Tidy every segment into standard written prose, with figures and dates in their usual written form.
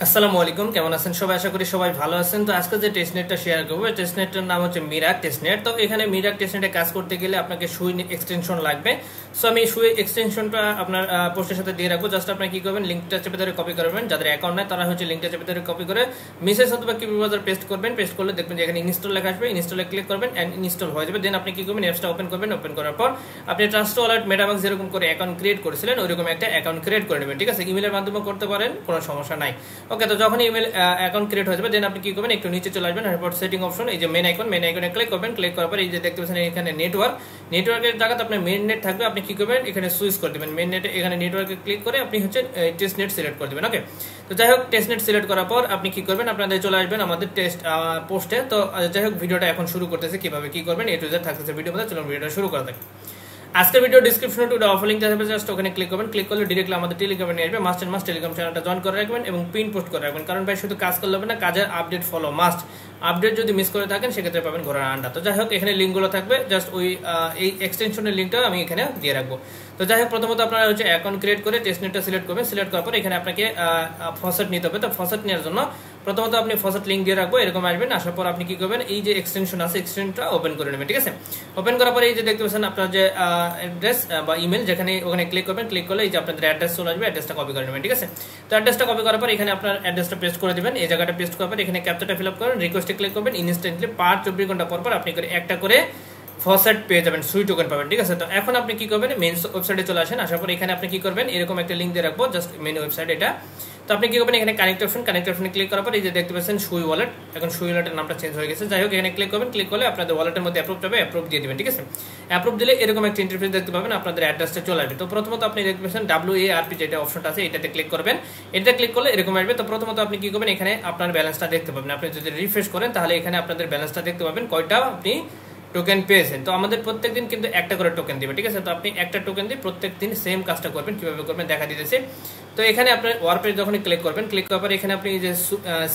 আসসালামু আলাইকুম, কেমন আছেন সবাই? আশা করি সবাই ভালো আছেন। তো আজকে যে টেস্টনেটটা শেয়ার করবো, টেস্টনেটটার নাম হচ্ছে মিরাক টেস্টনেট। তো এখানে মিরাক টেস্টনেটে কাজ করতে গেলে আপনাকে সুই এক্সটেনশন লাগবে। সো আমি সুই এক্সটেনশনটা আপনার পোস্টের সাথে দিয়ে রাখবো। জাস্ট আপনি কি করবেন, লিঙ্কটা চেপে ধরে কপি করবেন। যাদের অ্যাকাউন্ট নেই তারা হচ্ছে লিঙ্কটা চেপে ধরে কপি করে মেসেজ অথবা কি ব্রাউজার পেস্ট করবেন। পেস্ট করলে দেখবেন যে এখানে ইনস্টল লেখা আসবে, ইনস্টলে ক্লিক করবেন এন্ড ইনস্টল হয়ে যাবে। দেন আপনি কি করবেন, অ্যাপসটা ওপেন করবেন। ওপেন করার পর আপনি ট্রাস্ট ওয়ালেট মেটামাক্স যেরকম করে অ্যাকাউন্ট ক্রিয়েট করেছিলেন ওইরকম একটা অ্যাকাউন্ট ক্রিয়েট করে নেবেন। ঠিক আছে, ইমেলের মাধ্যমে করতে পারেন, কোনো সমস্যা নাই। ওকে, তো যখন ইমেল অ্যাকাউন্ট ক্রিয়েট হয়ে যাবে দেন আপনি কি করবেন, একটু নিচে চলে আসবেন। এরপর সেটিং অপশন, এই যে মেন আইকনে ক্লিক করবেন। ক্লিক করার পর এই যে দেখতে পাচ্ছেন এখানে নেটওয়ার্কের জায়গাতে আপনার মেন নেট থাকবে। আপনি কি করবেন, এখানে সুইচ করে দিবেন মেন নেটে। এখানে নেটওয়ার্কে ক্লিক করে আপনি হচ্ছে টেস্ট নেট সিলেক্ট করে দিবেন। ওকে, তো যাই হোক টেস্ট নেট সিলেক্ট করার পর আপনি কি করবেন, আপনাদের চলে আসবেন আমাদের টেস্ট পোস্টে। তো যাই হোক ভিডিওটা এখন শুরু করতেছে, কিভাবে কি করবেন এ টু জেড থাকতেছে ভিডিও মধ্যে। চলুন ভিডিওটা শুরু করা যাক। আজকের ভিডিও ডিসক্রিপশনে টু অফার লিংক থাকবে, জাস্ট ওখানে ক্লিক করবেন। ক্লিক করলে ডিরেক্টলি আমাদের টেলিগ্রামে নিয়ে আসবে। মাস্ট টেলিগ্রাম চ্যানেলটা জয়েন করে রাখবেন এবং পিন পোস্ট করে রাখবেন, কারণ ভাই শুধু কাজ করলে হবে না, কাজের আপডেট ফলো মাস্ট। আপডেট যদি মিস করে থাকেন সেক্ষেত্রে পাবেন ঘোড়ার আন্ডা। তো যাই হোক এখানে লিঙ্কগুলো থাকবে, জাস্ট ওই এই এক্সটেনশনের লিঙ্কটা আমি এখানে দিয়ে রাখবো। তো যাই হোক প্রথমত আপনারা হচ্ছে অ্যাকাউন্ট ক্রিয়েট করে টেস্টনেটটা সিলেক্ট করবেন। সিলেক্ট করার পর এখানে আপনাকে ফসেট নিতে হবে। তো ফসেট নেওয়ার জন্য প্রথমত আপনি ফসেট লিঙ্ক দিয়ে রাখবো, এরকম আসবেন। আসার পর আপনি কি করবেন, এই যে এক্সটেনশন আছে এক্সটেনশনটা ওপেন করে নেবেন। ঠিক আছে, ওপেন করার পরে এই যে দেখতে পাচ্ছেন আপনার যে অ্যাড্রেস বা ইমেল, যেখানে ওখানে ক্লিক করবেন। ক্লিক করলে এই যে আপনাদের অ্যাড্রেস চলে আসবে, অ্যাড্রেসটা কপি করে নেবেন। ঠিক আছে, তো অ্যাড্রেসটা কপি করার পর এখানে আপনার অ্যাড্রেসটা পেস্ট করে দিবেন। এই জায়গাটা পেস্ট করার পর এখানে ক্যাপচাটা ফিল আপ করেন, রিকোয়েস্টে ক্লিক করবেন। ইনস্ট্যান্টলি 24 ঘন্টা পর আপনি করে একটা করে ফসেট পেয়ে যাবেন, সুই টোকেন পাবেন। ঠিক আছে, তো এখন আপনি কি করবেন, মেন ওয়েবসাইটে চলে আসেন। আসার পর এখানে আপনি কি করবেন, এরকম একটা লিঙ্ক দিয়ে রাখবো, জাস্ট মেন ওয়েবসাইট এটা। তো আপনি কি করবেন, এখানে কানেক্ট অপশনে ক্লিক করার পর এই যে দেখতে পাচ্ছেন সুই ওয়ালেট, এখন সুই ওয়ালেটের নামটা চেঞ্জ হয়ে গেছে। যাই হোক এখানে ক্লিক করবেন। ক্লিক করলে আপনাদের ওয়ালেটের মধ্যে অ্যাপ্রুভ যাবে, অ্যাপ্রুভ দিয়ে দিবেন। ঠিক আছে, অ্যাপ্রুভ দিলে এরকম একটা ইন্টারফেস দেখতে পাবেন, আপনাদের অ্যাড্রেসটা চলে আসবে। তো প্রথমত আপনি দেখতে পাচ্ছেন WARP যেটা অপশনটা আছে এটাতে ক্লিক করবেন। এটা ক্লিক করলে এরকম আসবে। তো প্রথমত আপনি কি করবেন, এখানে আপনার ব্যালেন্সটা দেখতে পাবেন। আপনি যদি রিফ্রেশ করেন তাহলে এখানে আপনাদের ব্যালেন্সটা দেখতে পাবেন, কয়টা আপনি টোকেন পেয়েছেন। তো আমাদের প্রত্যেকদিন কিন্তু একটা করে টোকেন দিবে। ঠিক আছে, তো আপনি একটা টোকেন দিয়ে প্রত্যেকদিন সেম কাজটা করবেন। কিভাবে করবেন দেখা দিতেছে। তো এখানে আপনার ওয়ার্পে যখন ক্লিক করবেন, ক্লিক করার পর এখানে আপনি যে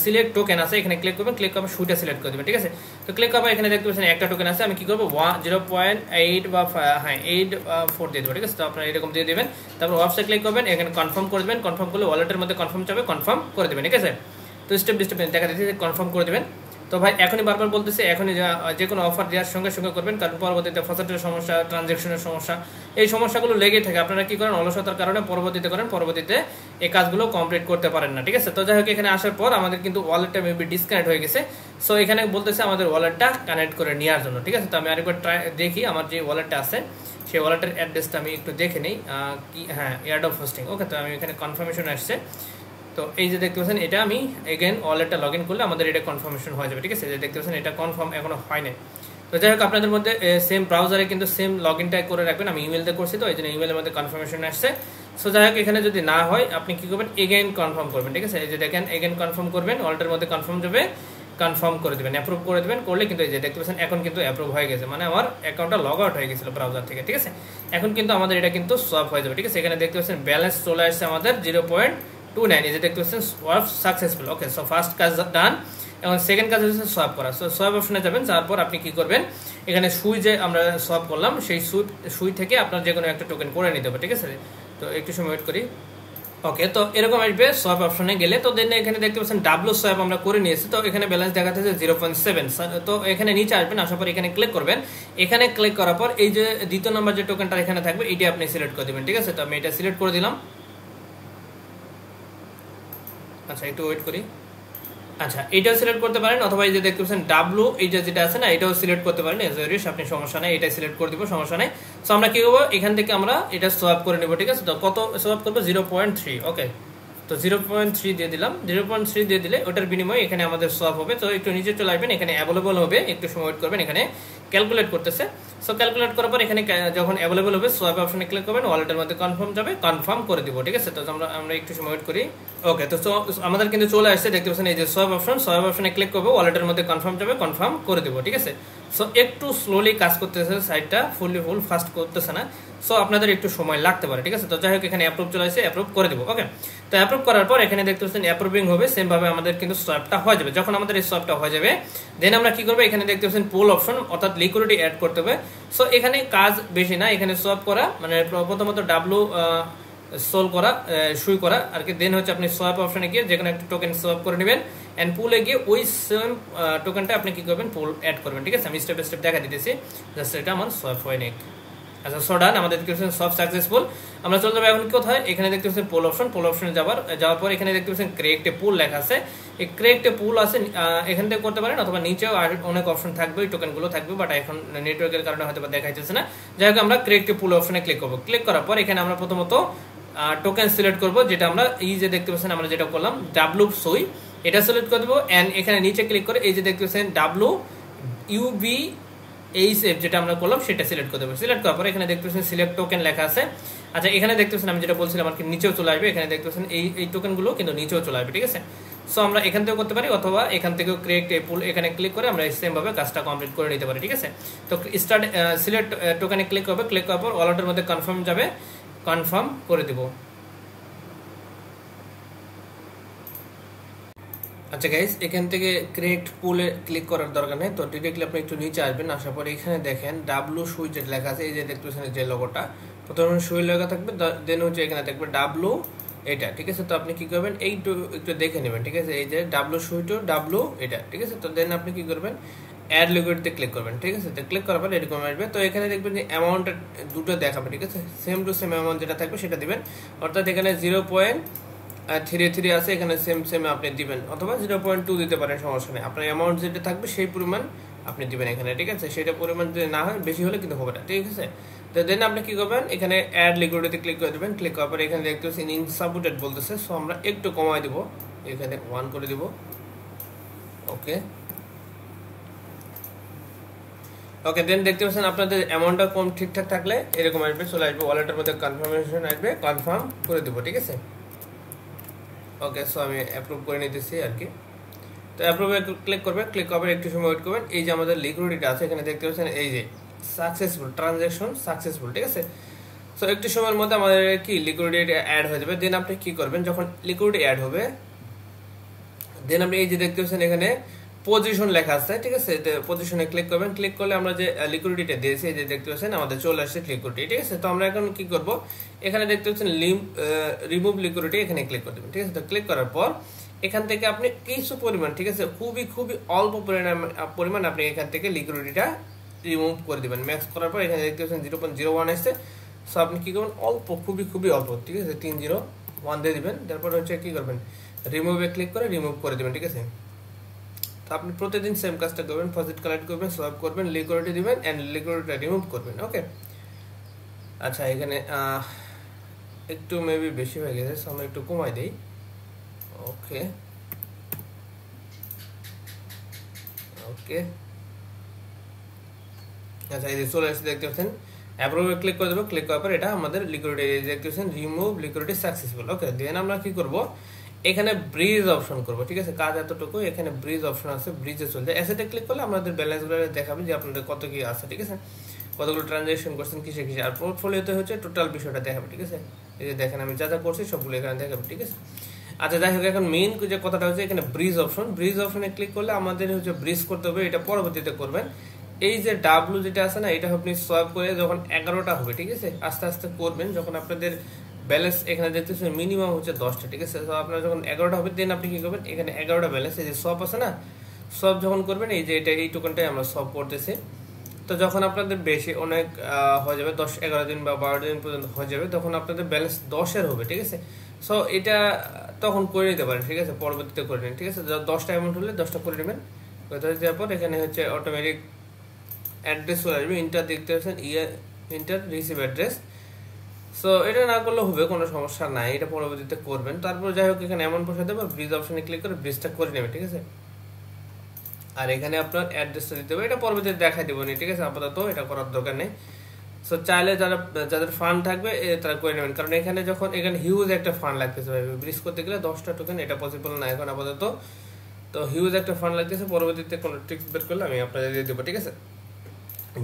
সিলেক্ট টোকেন আছে এখানে ক্লিক করবেন। ক্লিক করার পর সুইটা সিলেক্ট করে দেবেন। ঠিক আছে, তো ক্লিক করার পর এখানে দেখতে পাচ্ছেন একটা টোকেন আছে। আমি কি করবো 0.8 বা 84 দিয়ে দেবো। ঠিক আছে, তো আপনারা এরকম দিয়ে দেবেন। তারপর ওয়েবসাইট ক্লিক করবেন, এখানে কনফার্ম করে দেবেন। কনফার্ম করলে ওয়ালেটের মধ্যে কনফার্ম যাবে, কনফার্ম করে দেবেন। ঠিক আছে, তো স্টেপ বাই স্টেপ দেখা দিচ্ছে কনফার্ম করে দেবেন। তো ভাই এখনই বারবার বলতেছে, এখনই যে কোনো অফার দেওয়ার সঙ্গে সঙ্গে করবেন, কারণ পরবর্তীতে ফসেটের সমস্যা, ট্রানজ্যাকশনের সমস্যা, এই সমস্যাগুলো লেগেই থাকে। আপনারা কি করেন, অলসতার কারণে পরবর্তীতে এই কাজগুলো কমপ্লিট করতে পারেন না। ঠিক আছে, তো যাই হোক এখানে আসার পর আমাদের কিন্তু ওয়ালেটটা মেবি ডিসকানেক্ট হয়ে গেছে। সো এখানে বলতেছে আমাদের ওয়ালেটটা কানেক্ট করে নেওয়ার জন্য। ঠিক আছে, তো আমি আরেকবার দেখি আমার যে ওয়ালেটটা আছে সেই ওয়ালেটের অ্যাড্রেসটা আমি একটু দেখে নিই। কি হ্যাঁ, এয়ারড্রপ হোস্টিং। ওকে, তো আমি এখানে কনফার্মেশন আসছে। তো এই যে দেখতে পাচ্ছেন এটা আমি এগেন ওয়ালেটটা লগ ইন করলে আমাদের এটা কনফার্মেশন হয়ে যাবে। ঠিক আছে, যে দেখতে পাচ্ছেন এটা কনফার্ম এখনো হয় নাই। তো যাই হোক আপনাদের মধ্যে সেম ব্রাউজারে কিন্তু সেম লগ ইনটাই করে রাখবেন। আমি ইমেল দিয়ে করছি, তো এই জন্য ইমেলের মধ্যে কনফার্মেশন আসছে। সো যাই হোক এখানে যদি না হয় আপনি কি করবেন, এগেন কনফার্ম করবেন। ঠিক আছে, এই যে দেখেন এগেন কনফার্ম করবেন, ওয়ালেটের মধ্যে কনফার্ম যাবে, কনফার্ম করে দেবেন, অ্যাপ্রুভ করে দেবেন। করলে কিন্তু এই যে দেখতে পাচ্ছেন এখন কিন্তু অ্যাপ্রুভ হয়ে গেছে, মানে আমার অ্যাকাউন্টটা লগ আউট হয়ে গেছিল ব্রাউজার থেকে। ঠিক আছে, এখন কিন্তু আমাদের এটা কিন্তু সোয়াপ হয়ে যাবে। ঠিক আছে, এখানে দেখতে পাচ্ছেন ব্যালেন্স চলে আসছে আমাদের 0.29। এই যে দেখতে পাচ্ছেন সোয়াপ সাকসেসফুল। ওকে, সো ফার্স্ট কাজ ডান। এবং সেকেন্ড কাজ হচ্ছে সোয়াপ করা। সো সোয়াপ অপশনে যাবেন, যাওয়ার পর আপনি কি করবেন, এখানে সুই যে আমরা সোয়াপ করলাম সেই সুই থেকে আপনার যে কোনো একটা টোকেন করে নিতে হবে। ঠিক আছে, তো একটু সময় ওয়েট করি। ওকে, তো এরকম আসবে সোয়াপ অপশনে গেলে। তো দেন এখানে দেখতে পাচ্ছেন ডাব্লু সোয়াপ আমরা করে নিয়েছি। তো এখানে ব্যালেন্স দেখাতে 0.7। তো এখানে নিচে আসবেন, আসার পর এখানে ক্লিক করবেন। এখানে ক্লিক করার পর এই যে দ্বিতীয় নম্বর যে টোকেনটা এখানে থাকবে এটি আপনি সিলেক্ট করে দেবেন। ঠিক আছে, তো আমি এটা সিলেক্ট করে দিলাম। আচ্ছা একটু ওয়েট করি। আচ্ছা, এটাও সিলেক্ট করতে পারেন, অথবা এই যে দেখতে পাচ্ছেন ডাব্লু এইটা যেটা আছে না এটাও সিলেক্ট করতে পারেন। আপনি সমস্যা নেই, এটা সিলেক্ট করে দিব, সমস্যা নেই। সো আমরা কি করবো, এখান থেকে আমরা এটা সোয়াপ করে নেব। ঠিক আছে, তো কত সোয়াপ করবো, 0.3। ওকে, তো 0.3 দিয়ে দিলাম। 0.3 দিয়ে দিলে ওটার বিনিময়ে এখানে আমাদের সোয়াপ হবে। তো একটু নিচে চলে আসবেন, এখানে অ্যাভেলেবল হবে, একটু সময় ওয়েট করবেন। এখানে ক্যালকুলেট করতেছে। সো ক্যালকুলেট করার পর এখানে যখন অ্যাভেলেবল হবে সোয়াপ অপশনে ক্লিক করবেন, ওয়ালেটের মধ্যে কনফার্ম যাবে, কনফার্ম করে দিব। ঠিক আছে, তো আমরা একটু সময় ওয়েট করি। ওকে, তো আমাদের কিন্তু চলে আসছে, দেখতে পাচ্ছেন এই যে সোয়াপ অপশনে ক্লিক করবো, ওয়ালেটের মধ্যে কনফার্ম যাবে, কনফার্ম করে দিব। ঠিক আছে, সো একটু স্লোলি কাজ করতেছে, সাইটটা ফুল ফাস্ট করতেছে না। সো আপনাদের একটু সময় লাগতে পারে। ঠিক আছে, তো যাই হোক এখানে অ্যাপ্রুভ চলে আসছে, অ্যাপ্রুভ করে দিব। ওকে, তো অ্যাপ্রুভ করার পর এখানে দেখতে পাচ্ছেন অ্যাপ্রুভিং হবে, সেম ভাবে আমাদের কিন্তু সোয়াপটা হয়ে যাবে। যখন আমাদের এই সোয়াপটা হয়ে যাবে দেন আমরা কি করবো, এখানে দেখতে পাচ্ছেন পুল অপশন, অর্থাৎ লিকুইডিটি অ্যাড করতে হবে। সো এখানে কাজ বেশি না, এখানে সোয়াপ করা মানে প্রথমত সোল করা সুই করা আর কি। দেন হচ্ছে আপনি সোয়াপ অপশনে গিয়ে যে কোনো একটা টোকেন সোয়াপ করে নেবেন এন্ড পুলে গিয়ে ওই সেম টোকেনটা আপনি কি করবেন পুল অ্যাড করবেন, ঠিক আছে। আমি স্টেপ বাই স্টেপ দেখা দিতেছি, জাস্ট এটা আমার সোয়াপ হয় নেক। আচ্ছা সো ডান, আমাদের দেখতে পাচ্ছেন সব সাকসেসফুল। আমরা চলে যাবো এখন কোথায়, এখানে দেখতে পাচ্ছেন পোল অপশনে যাওয়ার পর এখানে দেখতে পাচ্ছেন ক্রিয়েট এ পুল লেখা আছে। এই ক্রিয়েট এ পুল আছে, এখান থেকে করতে পারেন অথবা নিচেও আর অনেক অপশন থাকবে, ওই টোকেনগুলো থাকবে, বাট এখন নেটওয়ার্কের কারণে হয়তো দেখাইতেছে না। যাই হোক আমরা ক্রিয়েট এ পুল অপশনে ক্লিক করবো। ক্লিক করার পর এখানে আমরা প্রথমত টোকেন সিলেক্ট করব, যেটা আমরা এই যে দেখতে পাচ্ছেন আমরা যেটা করলাম ডাব্লু সুই, এটা সিলেক্ট করে দেবো। এন্ড এখানে নিচে ক্লিক করে এই যে দেখতে পাচ্ছেন ডাব্লু ইউবি এইচএফ যেটা আমরা করলাম সেটা সিলেক্ট করে দেবো। সিলেক্ট করার পর এখানে দেখতে পাচ্ছেন সিলেক্ট টোকেন লেখা আছে। আচ্ছা এখানে দেখতে পাচ্ছেন আমি যেটা বলছিলাম আর কি নিচেও চলে আসবে, এখানে দেখতে পাচ্ছেন এই টোকেনগুলো কিন্তু নিচেও চলে আসবে, ঠিক আছে। সো আমরা এখান থেকেও করতে পারি অথবা এখান থেকেও ক্রিয়েট এ পুল এখানে ক্লিক করে আমরা সেম ভাবে কাজটা কমপ্লিট করে নিতে পারি, ঠিক আছে। তো স্টার্ট সিলেক্ট টোকেনে ক্লিক করবে, ক্লিক করার পর ওয়ালেটের মধ্যে কনফার্ম যাবে, কনফার্ম করে দেব। আচ্ছা গাইস, এখান থেকে ক্রিয়েট পুলে ক্লিক করার দরকার নেই, তো ডিরেক্টলি আপনি একটু নিচে আসবেন। আসার পরে এখানে দেখেন ডাব্লু সুই যেটা লেখা আছে, এই যে দেখতে পাচ্ছেন যে লোগোটা, প্রথমে সুই লেখা থাকবে, দেন হচ্ছে এখানে দেখবে ডাব্লু এটা, ঠিক আছে। তো আপনি কি করবেন একটু দেখে নেবেন, ঠিক আছে। এই যে ডাব্লু সুই টু ডাব্লু এটা, ঠিক আছে। তো দেন আপনি কি করবেন অ্যাড লিকুইডতে ক্লিক করবেন, ঠিক আছে। তো ক্লিক করার পর এরকম আসবে। তো এখানে দেখবেন যে অ্যামাউন্টটা দুটো দেখাবে, ঠিক আছে। সেম টু সেম অ্যামাউন্ট যেটা থাকবে সেটা দিবেন, অর্থাৎ এখানে 0.33 আছে, এখানে সেম আপনি দিবেন, অথবা 0.2 দিতে পারেন, সমস্যা নেই। আপনার অ্যামাউন্ট যেটা থাকবে সেই পরিমাণ আপনি দিবেন এখানে, ঠিক আছে। সেটা পরিমাণ যদি না হয় বেশি হলে কিন্তু হবে না, ঠিক আছে। তো দেন আপনি কি করবেন এখানে অ্যাড লিকুইডিটিতে ক্লিক করে দেবেন। ক্লিক করার পর এখানে দেখতে পাচ্ছেন ইনসাপোর্টেড বলতেছে, সো আমরা একটু কমাই দিব, এখানে 1 করে দিব। ওকে ওকে, দেন দেখতে পাচ্ছেন আপনাদের অ্যামাউন্টটা কম ঠিকঠাক থাকলে এরকম আসবে, চলে আসবে ওয়ালেটের মধ্যে কনফার্মেশন আসবে, কনফার্ম করে দেবো, ঠিক আছে। ওকে, সো আমি অ্যাপ্রুভ করে নিতেছি আর কি। তো অ্যাপ্রুভে ক্লিক করবে, ক্লিক করবে, একটু সময় ওয়েট করবেন। এই যে আমাদের লিকুইডিটি আছে এখানে দেখতে পাচ্ছেন, এই যে সাকসেসফুল ট্রানজ্যাকশন সাকসেসফুল, ঠিক আছে। সো একটু সময়ের মধ্যে আমাদের কি লিকুইডিটি অ্যাড হয়ে যাবে। দেন আপনি কি করবেন, যখন লিকুইডিটি অ্যাড হবে দেন আপনি এই যে দেখতে পাচ্ছেন এখানে পজিশন লেখা আছে, ঠিক আছে। পজিশনে ক্লিক করবেন, ক্লিক করলে আমরা যে লিকুইডিটি দিয়েছি এই যে দেখতে পাচ্ছেন আমাদের চলে আসছে লিকুইডিটি, ঠিক আছে। তো আমরা এখন কি করব, এখানে দেখতে পাচ্ছেন রিমুভ লিকুইডিটি, এখানে ক্লিক করে দেবেন, ঠিক আছে। তো ক্লিক করার পর এখান থেকে আপনি কিছু পরিমাণ, ঠিক আছে, খুবই অল্প পরিমাণ আপনি এখান থেকে লিকুইডিটিটা রিমুভ করে দিবেন। ম্যাক্স করার পর এখানে দেখতে পাচ্ছেন 0.01 আসছে। সো আপনি কি করবেন অল্প, খুবই অল্প, ঠিক আছে, 301 দিয়ে দিবেন। তারপর হচ্ছে কি করবেন রিমুভে ক্লিক করে রিমুভ করে দিবেন, ঠিক আছে। তো আপনি প্রতিদিন সেম কাজটা করবেন, পজিট কালেক্ট করবেন, সোয়াপ করবেন, লিকুইডিটি দিবেন এন্ড লিকুইডিটিটা রিমুভ করবেন। ওকে, আচ্ছা এখানে একটু মেবি বেশি হয়ে গেছে, সো আমরা একটু কমাই দেই। ওকে ওকে, আচ্ছা এই যে চলে আসছে দেখতে পাচ্ছেন, অ্যাপ্রুভে ক্লিক করে দেবো। ক্লিক করার পর এটা আমাদের লিকুইডিটি দেখতে পাচ্ছেন রিমুভ লিকুইডিটি সাকসেসফুল। ওকে, দেন আমরা কি করব এখানে ব্রিজ অপশন করব, ঠিক আছে। কাজ এতটুকু, এখানে ব্রিজ অপশন আছে, ব্রিজে চলে যায়। অ্যাসেটে ক্লিক করলে আমাদের ব্যালেন্সগুলো দেখাবে যে আপনাদের কত কি আছে, ঠিক আছে, কতগুলো ট্রানজাকশন করছেন কিসে, আর পোর্টফোলিওতে হচ্ছে টোটাল বিষয়টা দেখাবে, ঠিক আছে। এই যে দেখেন আমি যা করছি সবগুলো এখানে দেখাবে, ঠিক আছে। আচ্ছা যাই হোক, এখন মেইন যে কথাটা হচ্ছে এখানে ব্রিজ অপশনে ক্লিক করলে আমাদের হচ্ছে ব্রিজ করতে হবে, এটা পরবর্তীতে করবেন। এই যে ডাব্লু যেটা আছে না, এটা আপনি সোয়াপ করে যখন 11টা হবে, ঠিক আছে, আস্তে আস্তে করবেন, যখন আপনাদের ব্যালেন্স এখানে দেখতেছেন মিনিমাম হচ্ছে 10টা, ঠিক আছে। তো আপনার যখন 11টা হবে দেন আপনি কি করবেন এখানে 11টা ব্যালেন্স, এই যে সোয়াপ আছে না, সোয়াপ যখন করবেন এই যে এই টোকেনটাই আমরা সোয়াপ করতেছি। তো যখন আপনাদের বেশি অনেক হয়ে যাবে, 10-11 দিন বা 12 দিন পর্যন্ত হয়ে যাবে, তখন আপনাদের ব্যালেন্স 10-এর হবে, ঠিক আছে। সো এটা তখন করে নিতে পারেন, ঠিক আছে, পরবর্তীতে করে নিন, ঠিক আছে। 10টা অ্যামাউন্ট হলে 10টা করে নেবেন। দেওয়ার পর এখানে হচ্ছে অটোমেটিক অ্যাড্রেস চলে আসবে, ইন্টার দেখতে পাচ্ছেন ইন্টার রিসিভ অ্যাড্রেস। সো এটা না করলে হবে, কোনো সমস্যা নাই, এটা পরবর্তীতে করবেন। তারপর যাই হোক এখানে অ্যামাউন্ট বসাতে হবে, ব্রিজ অপশনে ক্লিক করে ব্রিজটা করে নেবেন, ঠিক আছে। আর এখানে আপনার অ্যাড্রেসটা দিতে হবে, এটা পরবর্তীতে দেখাই দেবো, ঠিক আছে, আপাতত এটা করার দরকার নেই। সো চাইলে যাদের ফান্ড থাকবে তারা করে নেবেন, কারণ এখানে যখন এখানে হিউজ একটা ফান্ড লাগতেছে, ব্রিজ করতে গেলে 10টা টোকেন, এটা পসিবল না এখন আপাতত। তো হিউজ একটা ফান্ড লাগতেছে, পরবর্তীতে কোনো ট্রিক্স বের করলে আমি আপনাদের দিয়ে দেবো, ঠিক আছে।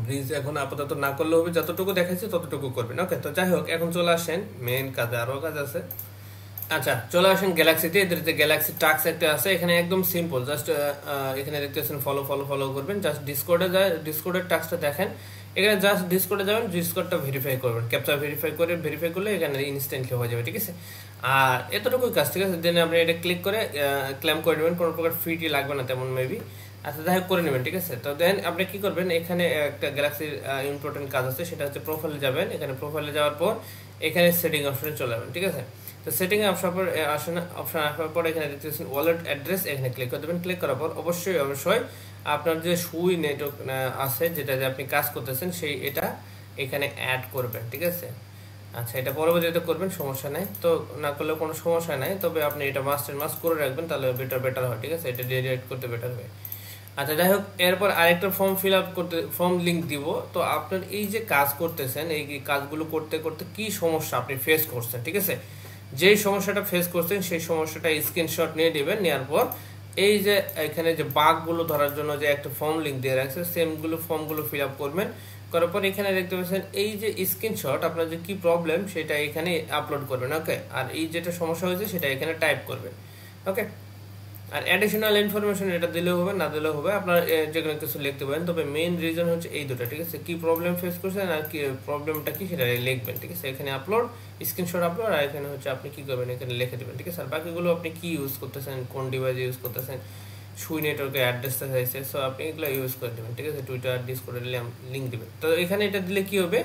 ব্রিজ এখন আপাতত না করলে হবে, যতটুকু দেখাচ্ছি ততটুকু করবেন। ওকে, তো যাই হোক এখন চলে আসেন মেইন কাজে, আরও কাজ আছে। আচ্ছা চলে আসেন গ্যালাক্সিতে, এদের যে গ্যালাক্সি টাস্ক একটা আছে, এখানে একদম সিম্পল, জাস্ট এখানে দেখতেছেন ফলো করবেন, জাস্ট ডিসকর্ডে যায়, ডিসকর্ডের টাস্কটা দেখেন। এখানে জাস্ট ডিসকোডে যাবেন, ডিসকোডটা ভেরিফাই করবেন, ক্যাপচা ভেরিফাই করলে এখানে ইনস্ট্যান্টলি হয়ে যাবে, ঠিক আছে। আর এতটুকুই কাজ, ঠিক আছে। দেন আপনি এটা ক্লিক করে ক্লেম করে নেবেন, কোনো প্রকার ফিটি লাগবে না তেমন মেবি। আচ্ছা যাই হোক করে নেবেন, ঠিক আছে। তো দেন আপনি কি করবেন, এখানে একটা গ্যালাক্সির ইম্পর্টেন্ট কাজ আছে, সেটা হচ্ছে প্রোফাইলে যাবেন। এখানে প্রোফাইলে যাওয়ার পর এখানে সেটিং অপশনে চলে যাবেন, ঠিক আছে। তো সেটিং অপশন আসার পর এখানে দেখতেছেন ওয়ালেট অ্যাড্রেস, এখানে ক্লিক করে দেবেন। ক্লিক করার পর অবশ্যই আপনার যে সুই নেটওয়ার্ক আছে, যেটা যে আপনি কাজ করতেছেন, সেই এটা এখানে অ্যাড করবেন, ঠিক আছে। আচ্ছা এটা পরবর্তীতে করবেন, সমস্যা নাই। তো না করলে কোনো সমস্যা নাই, তবে আপনি এটা মাস্ট করে রাখবেন, তাহলে বেটার হয়, ঠিক আছে। এটা ডিলিট করতে বেটার হয়। আচ্ছা যাই হোক, এরপর আরেকটা ফর্ম ফিল আপ করতে, ফর্ম লিঙ্ক দিব। তো আপনার এই যে কাজ করতেছেন, এই কাজগুলো করতে করতে কি সমস্যা আপনি ফেস করছেন, ঠিক আছে। যেই সমস্যাটা ফেস করছেন সেই সমস্যাটা স্ক্রিনশট নিয়ে নেবেন। নেওয়ার পর এই যে এখানে যে বাগগুলো ধরার জন্য যে একটা ফর্ম লিঙ্ক দিয়ে রাখছে, ফর্মগুলো ফিল আপ করবেন। করার পর এখানে দেখতে পাচ্ছেন এই যে স্ক্রিনশট, আপনার যে কি প্রবলেম সেটা এখানে আপলোড করবেন, ওকে। আর এই যেটা সমস্যা হয়েছে সেটা এখানে টাইপ করবেন, ওকে। আর অ্যাডিশনাল ইনফরমেশন এটা দিলেও হবে, না দিলেও হবে, আপনার যে কোনো কিছু লিখতে পারেন। তবে মেইন রিজন হচ্ছে এই দুটো, ঠিক আছে। কি প্রবলেম ফেস করছেন আর কি প্রবলেমটা কি সেটা লিখবেন, ঠিক আছে। এখানে আপলোড, স্ক্রিনশট আপলোড, আর এখানে হচ্ছে আপনি কি করবেন, এখানে লিখে দেবেন, ঠিক আছে। আর বাকিগুলো আপনি কি ইউজ করতেছেন, কোন ডিভাইস ইউজ করতেছেন, সুই নেটওয়ার্কের অ্যাড্রেসটা চাইছে, সো আপনি এগুলো ইউজ করে দেবেন, ঠিক আছে। টুইটার, ডিসকর্ডে লিঙ্ক দেবেন। তো এখানে এটা দিলে কি হবে,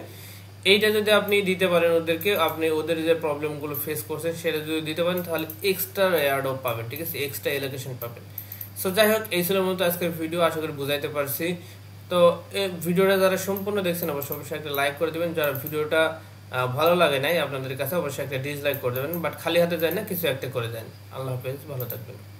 এইটা যদি আপনি দিতে পারেন ওদেরকে, আপনি ওদের যে প্রবলেমগুলো ফেস করছেন সেটা যদি দিতে পারেন, তাহলে এক্সট্রা এয়ারড্রপ পাবেন, ঠিক আছে, এক্সট্রা এলোকেশন পাবেন। সো যাই হোক, এই ছিল মতো আজকের ভিডিও, আশা করি বুঝাইতে পারছি। তো এই ভিডিওটা যারা সম্পূর্ণ দেখছেন অবশ্যই একটা লাইক করে দেবেন। যারা ভিডিওটা ভালো লাগে নাই আপনাদের কাছে, অবশ্যই একটা ডিসলাইক করে দেবেন। বাট খালি হাতে যায় না, কিছু একটা করে দেন। আল্লাহ হাফেজ, ভালো থাকবেন।